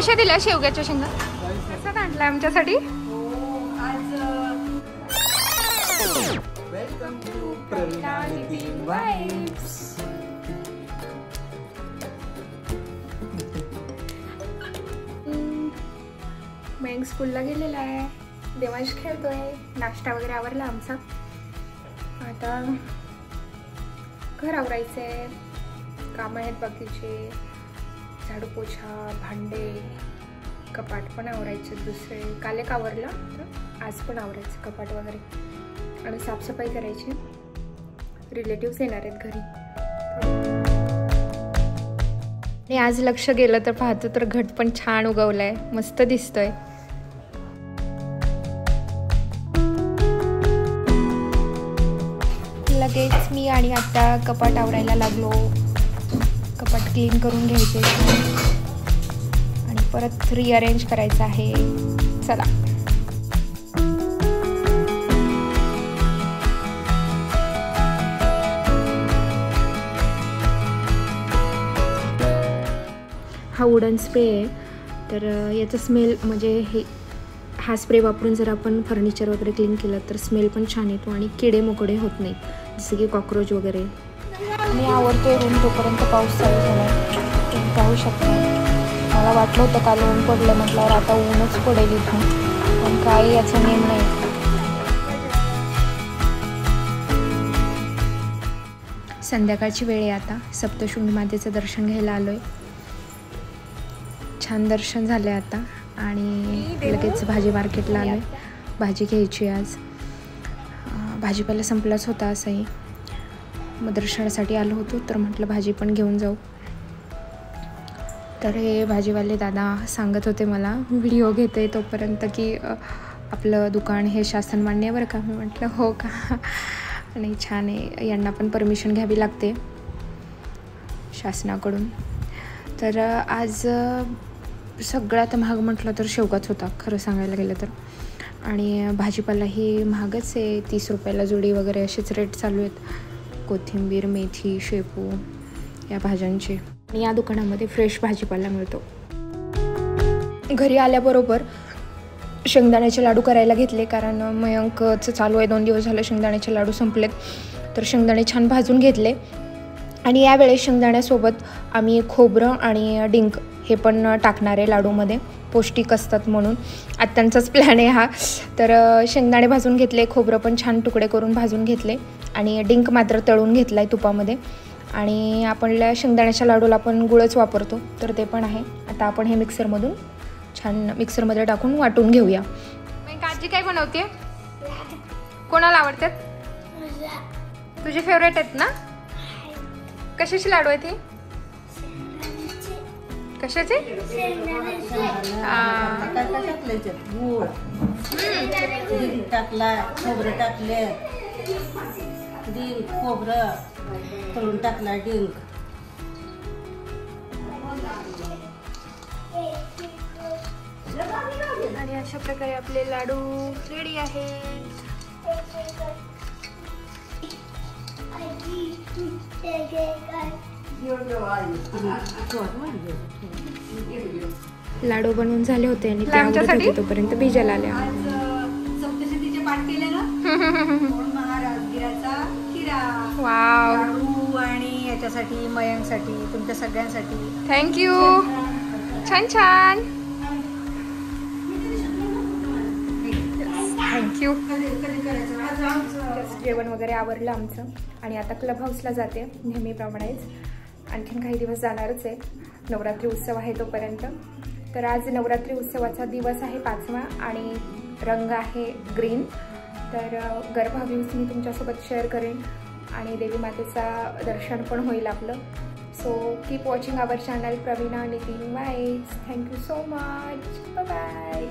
कशा दिल्या शेवग्याच्या शेंगा? कसं आणलाय आमच्यासाठी? Welcome to Praveena Nitin vibes. Mayank स्कूलला गेलेला आहे, देवांश खेळतोय, नाश्ता वगैरे आवरला आमचा. आता घर आवरायचंय, काम आहेत बाकीचे, झाडू पोछा, भांडे, कपाट पण आवरायचे दुसरे. काल एक आवरलं तर आज पण आवरायचं कपाट वगैरे आणि साफसफाई करायची. रिलेटिव्स येणार आहेत घरी आणि आज लक्ष गेलं तर पाहतो तर घट पण छान उगवलाय, मस्त दिसतोय. लगेच मी आणि आता कपाट आवरायला लागलो. कपाट क्लीन करून घ्यायचे आणि परत रिअरेंज करायचं आहे. चला. हा वुडन स्प्रे आहे, तर याचा स्मेल म्हणजे हा स्प्रे वापरून जर आपण फर्निचर वगैरे क्लीन केलं तर स्मेल पण छान येतो आणि किडे मोकडे होत नाहीत, जसं की कॉक्रोच वगैरे. मी आवडतोय रूम तोपर्यंत पाऊस चालू झाला. तुम्ही पाहू शकता. मला वाटलं होतं काल ऊन पडलं, म्हटल्यावर आता ऊनच पडेल इथून, पण काही याचा नेम नाही. संध्याकाळची वेळ आहे. आता सप्तशृंगी मातेचं दर्शन घ्यायला आलोय. छान दर्शन झालं आहे आता आणि लगेच भाजी मार्केटला आलो आहे. भाजी घ्यायची आज. भाजीपाला संपलाच होता असंही. मग दर्शनासाठी आलो होतो तर म्हटलं भाजी पण घेऊन जाऊ. तर हे भाजीवाले दादा सांगत होते मला, व्हिडिओ घेते तोपर्यंत, की आपलं दुकान हे शासन मान्य बरं का. मी म्हटलं हो का. नाही छान आहे, यांना पण परमिशन घ्यावी लागते शासनाकडून. तर आज सगळ्यात महाग म्हटलं तर शेवगाच होता खरं सांगायला गेलं तर. आणि भाजीपालाही महागच आहे, 30 रुपयाला जोडी वगैरे असेच रेट चालू आहेत. कोथिंबीर, मेथी, शेपू या भाज्यांचे. आणि या दुकानामध्ये फ्रेश भाजीपाला मिळतो. घरी आल्याबरोबर शेंगदाण्याचे लाडू करायला घेतले, कारण मयंकचं चालू आहे 2 दिवस झालं शेंगदाण्याचे लाडू संपलेत. तर शेंगदाणे छान भाजून घेतले आणि यावेळेस शेंगदाण्यासोबत आम्ही खोबरं आणि डिंक हे पण टाकणार आहे लाडूमध्ये, पौष्टिक असतात म्हणून. आत्यांचाच प्लॅन आहे हा. तर शेंगदाणे भाजून घेतले, खोबरं पण छान तुकडे करून भाजून घेतले आणि डिंक मात्र तळून घेतला आहे तुपामध्ये. आणि आपल्या शेंगदाण्याच्या लाडूला आपण गुळच वापरतो, तर ते पण आहे. आता आपण हे मिक्सरमधून छान मिक्सरमध्ये टाकून वाटून घेऊया. आजी काय बनवते? कोणाला आवडतात? तुझे फेवरेट आहेत ना? कशाची लाडू आहे ती? कशाचे? टाकला, खोबरं टाकले, डिंक, खोबरं तळून टाकला, डिंक. आणि अशा प्रकारे आपले लाडू रेडी आहेत. लाडू बनवून झाले होते आणि ते आवडत होते तोपर्यंत बिजाला आल्या. सप्तशतीचे पाठ केले ना. महाराजगिराचा खिरा, वाव. आणि याच्यासाठी मयंकसाठी, तुमच्या सगळ्यांसाठी थँक्यू. छान छान, थँक्यू. जेवण वगैरे आवरलं आमचं आणि आता क्लब हाऊसला जाते नेहमीप्रमाणेच. आणखीन काही दिवस जाणारच आहे, नवरात्री उत्सव आहे तोपर्यंत. तर आज नवरात्री उत्सवाचा दिवस आहे 5वा आणि रंग आहे ग्रीन. तर गरबा व्ह्यूज मी तुमच्यासोबत शेअर करेन आणि देवी मातेचा दर्शन पण होईल आपलं. So keep watching our channel Praveena Nitin vibes. Thank you so much. Bye bye.